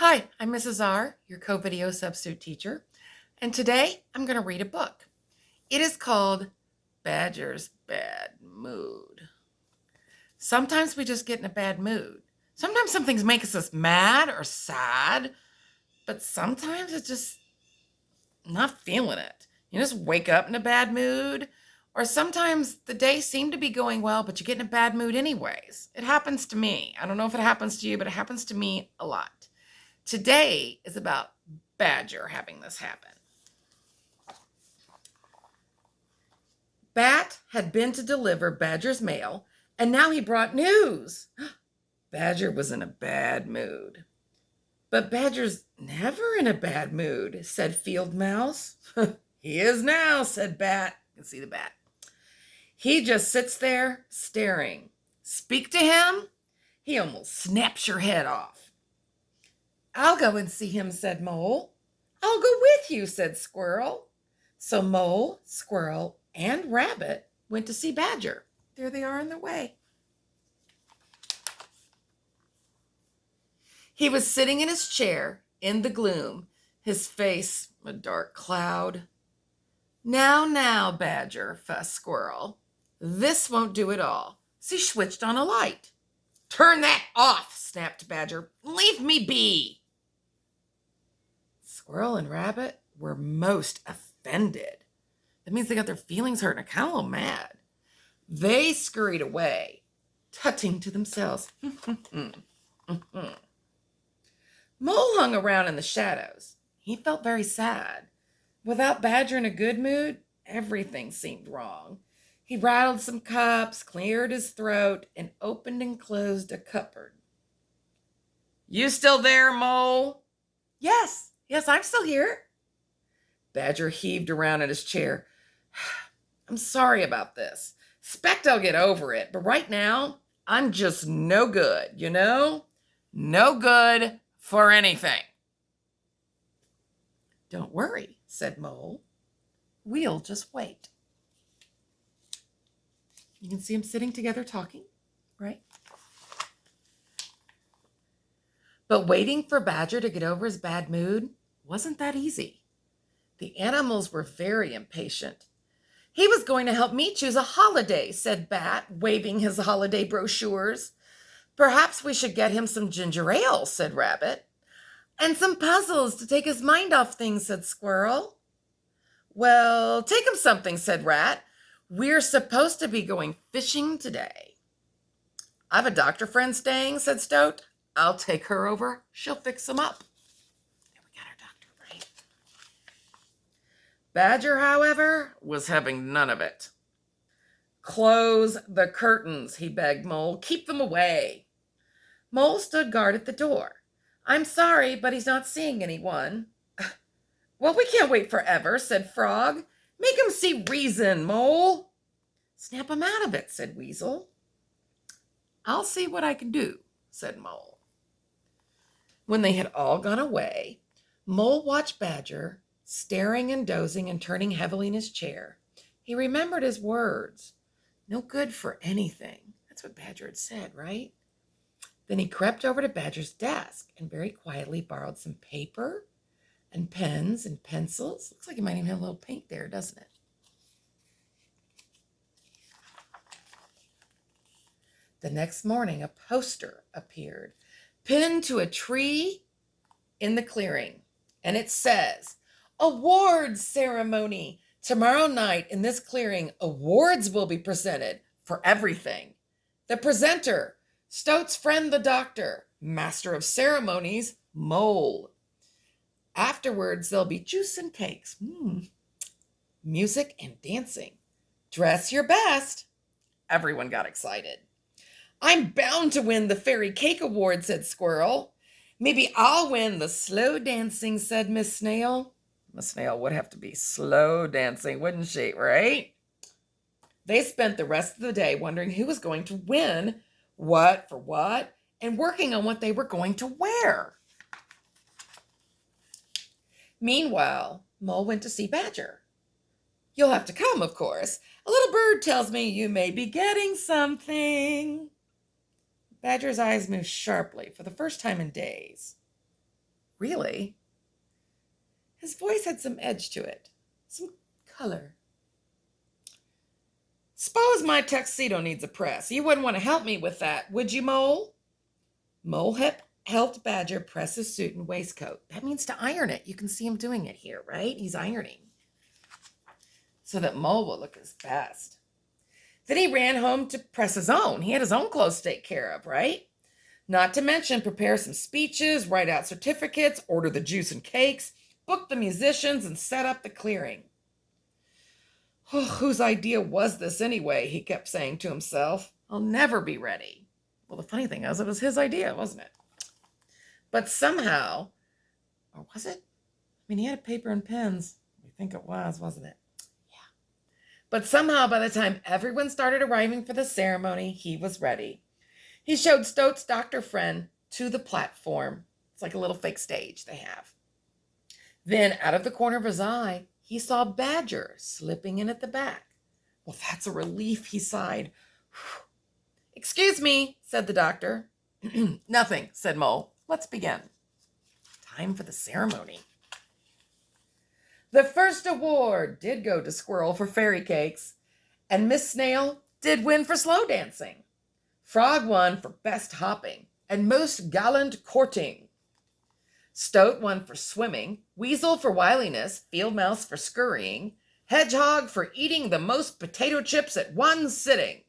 Hi, I'm Mrs. R, your co-video substitute teacher, and today I'm going to read a book. It is called Badger's Bad Mood. Sometimes we just get in a bad mood. Sometimes some things make us mad or sad, but sometimes it's just not feeling it. You just wake up in a bad mood, or sometimes the day seemed to be going well, but you get in a bad mood anyways. It happens to me. I don't know if it happens to you, but it happens to me a lot. Today is about Badger having this happen. Bat had been to deliver Badger's mail, and now he brought news. Badger was in a bad mood. But Badger's never in a bad mood, said Field Mouse. He is now, said Bat. You can see the bat. He just sits there staring. Speak to him, he almost snaps your head off. I'll go and see him, said Mole. I'll go with you, said Squirrel. So Mole, Squirrel, and Rabbit went to see Badger. There they are on their way. He was sitting in his chair in the gloom, his face a dark cloud. Now, Badger, fussed Squirrel. This won't do at all. She switched on a light. Turn that off, snapped Badger. Leave me be. Squirrel and Rabbit were most offended. That means they got their feelings hurt and are kind of a little mad. They scurried away, tutting to themselves. Mole hung around in the shadows. He felt very sad. Without Badger in a good mood, everything seemed wrong. He rattled some cups, cleared his throat, and opened and closed a cupboard. You still there, Mole? Yes, I'm still here. Badger heaved around in his chair. I'm sorry about this. Expect I'll get over it, but right now, I'm just no good, you know? No good for anything. Don't worry, said Mole. We'll just wait. You can see them sitting together talking, right? But waiting for Badger to get over his bad mood wasn't that easy. The animals were very impatient. He was going to help me choose a holiday, said Bat, waving his holiday brochures. Perhaps we should get him some ginger ale, said Rabbit. And some puzzles to take his mind off things, said Squirrel. Well, take him something, said Rat. We're supposed to be going fishing today. I've a doctor friend staying, said Stoat. I'll take her over. She'll fix him up. There, we got our doctor, right? Badger, however, was having none of it. Close the curtains, he begged Mole. Keep them away. Mole stood guard at the door. I'm sorry, but he's not seeing anyone. Well, we can't wait forever, said Frog. Make him see reason, Mole. Snap him out of it, said Weasel. I'll see what I can do, said Mole. When they had all gone away, Mole watched Badger, staring and dozing and turning heavily in his chair. He remembered his words. No good for anything. That's what Badger had said, right? Then he crept over to Badger's desk and very quietly borrowed some paper and pens and pencils. Looks like he might even have a little paint there, doesn't it? The next morning, a poster appeared, pinned to a tree in the clearing. And it says, Awards Ceremony. Tomorrow night in this clearing, awards will be presented for everything. The presenter, Stoat's friend the doctor, master of ceremonies, Mole. Afterwards, there'll be juice and cakes, music and dancing. Dress your best. Everyone got excited. I'm bound to win the Fairy Cake Award, said Squirrel. Maybe I'll win the slow dancing, said Miss Snail. Miss Snail would have to be slow dancing, wouldn't she, right? They spent the rest of the day wondering who was going to win what for what and working on what they were going to wear. Meanwhile, Mole went to see Badger. You'll have to come, of course. A little bird tells me you may be getting something. Badger's eyes moved sharply for the first time in days. really? His voice had some edge to it, some color. Suppose my tuxedo needs a press. You wouldn't want to help me with that, would you, Mole? Mole helped Badger press his suit and waistcoat. That means to iron it. You can see him doing it here, right? He's ironing so that Mole will look his best. Then he ran home to press his own. He had his own clothes to take care of, right? Not to mention prepare some speeches, write out certificates, order the juice and cakes, book the musicians, and set up the clearing. Oh, whose idea was this anyway? He kept saying to himself. I'll never be ready. Well, the funny thing is, it was his idea, wasn't it? But somehow, or was it? I mean, he had paper and pens. We think it was, wasn't it? Yeah. But somehow, by the time everyone started arriving for the ceremony, he was ready. He showed Stoat's doctor friend to the platform. It's like a little fake stage they have. Then, out of the corner of his eye, he saw Badger slipping in at the back. Well, that's a relief, he sighed. Excuse me, said the doctor. Nothing, said Mole. Let's begin. Time for the ceremony. The first award did go to Squirrel for fairy cakes, and Miss Snail did win for slow dancing. Frog won for best hopping and most gallant courting. Stoat won for swimming, Weasel for wiliness, Field Mouse for scurrying, Hedgehog for eating the most potato chips at one sitting,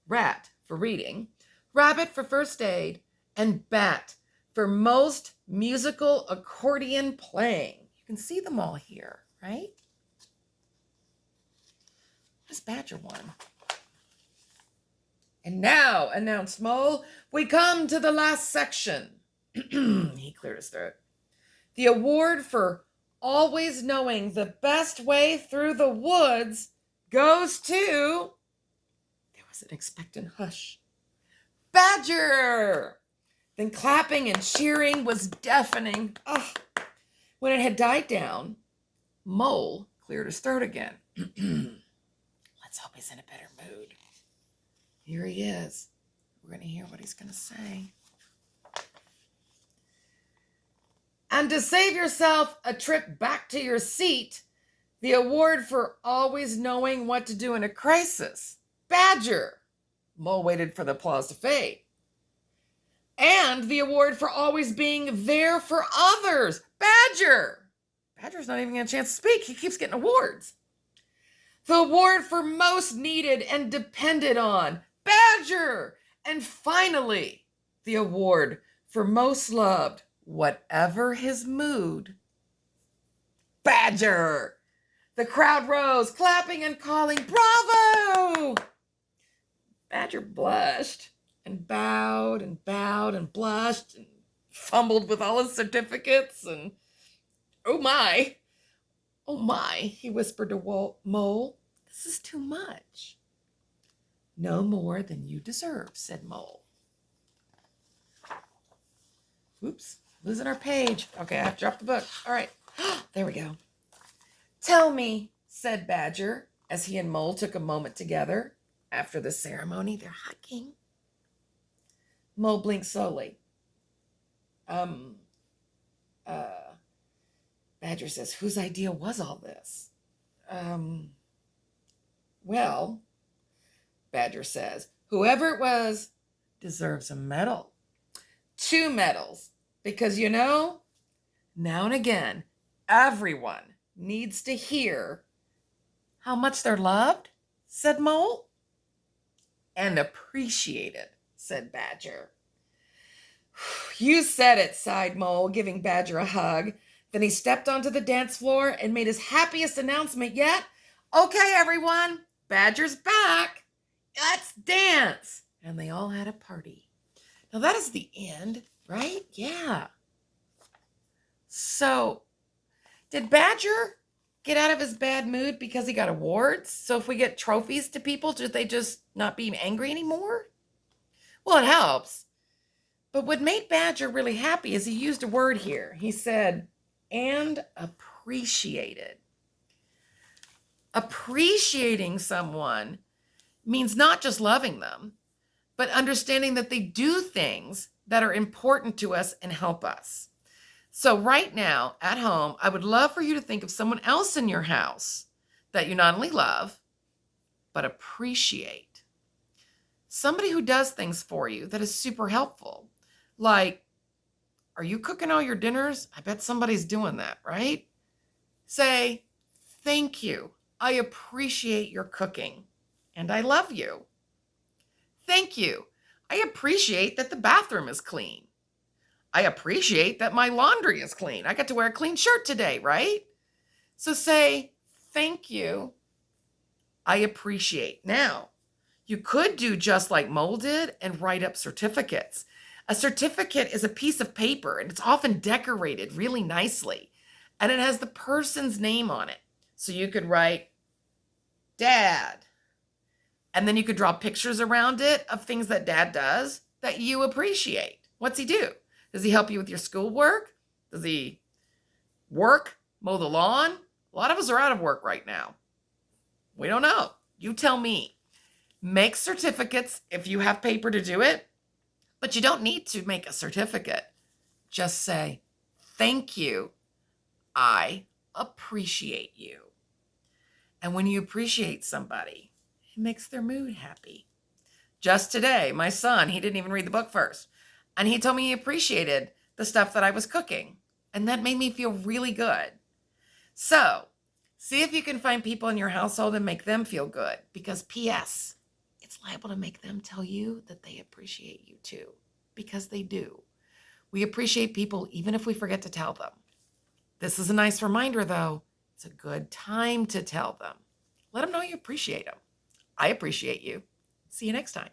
Rat for reading, Rabbit for first aid, and Bat for most musical accordion playing. You can see them all here, right? This Badger won. And now, announced Mole, we come to the last section. He cleared his throat. The award for always knowing the best way through the woods goes to... There was an expectant hush. Badger! Then clapping and cheering was deafening. Oh. When it had died down, Mole cleared his throat again. Let's hope he's in a better mood. Here he is. We're going to hear what he's going to say. And to save yourself a trip back to your seat, the award for always knowing what to do in a crisis. Badger. Mole waited for the applause to fade. And the award for always being there for others. Badger. Badger's not even getting a chance to speak. He keeps getting awards. The award for most needed and depended on. Badger. And finally, the award for most loved, whatever his mood. Badger. The crowd rose, clapping and calling, bravo! Badger blushed and bowed and bowed and blushed and fumbled with all his certificates and, oh my, he whispered to Mole, this is too much. No more than you deserve, said Mole. Oops, losing our page. Okay, I have to drop the book. All right, there we go. Tell me, said Badger, as he and Mole took a moment together. After the ceremony, they're hugging. Mole blinked slowly. Badger says, whose idea was all this? Well, Badger says, whoever it was deserves a medal. 2 medals. Because, you know, now and again, everyone needs to hear how much they're loved, said Mole. And appreciated, said Badger. You said it, sighed Mole, giving Badger a hug. Then he stepped onto the dance floor and made his happiest announcement yet. Okay, everyone, Badger's back. Let's dance. And they all had a party. Now that is the end, right? Yeah. So, did Badger get out of his bad mood because he got awards? So if we get trophies to people, should they just not be angry anymore? Well, it helps. But what made Badger really happy is he used a word here. He said, and appreciated. Appreciating someone means not just loving them, but understanding that they do things that are important to us and help us. So right now at home, I would love for you to think of someone else in your house that you not only love, but appreciate. Somebody who does things for you that is super helpful. Like, are you cooking all your dinners? I bet somebody's doing that, right? Say, thank you. I appreciate your cooking and I love you. Thank you. I appreciate that the bathroom is clean. I appreciate that my laundry is clean. I got to wear a clean shirt today, right? So say, thank you. I appreciate. Now, you could do just like Mole did and write up certificates. A certificate is a piece of paper and it's often decorated really nicely and it has the person's name on it. So you could write Dad, and then you could draw pictures around it of things that Dad does that you appreciate. What's he do? Does he help you with your schoolwork? Does he work, mow the lawn? A lot of us are out of work right now. We don't know. You tell me. Make certificates if you have paper to do it, but you don't need to make a certificate. Just say, thank you. I appreciate you. And when you appreciate somebody, it makes their mood happy. Just today, my son, he didn't even read the book first. And he told me he appreciated the stuff that I was cooking. And that made me feel really good. So, see if you can find people in your household and make them feel good. Because P.S., it's liable to make them tell you that they appreciate you too. Because they do. We appreciate people even if we forget to tell them. This is a nice reminder, though. It's a good time to tell them. Let them know you appreciate them. I appreciate you. See you next time.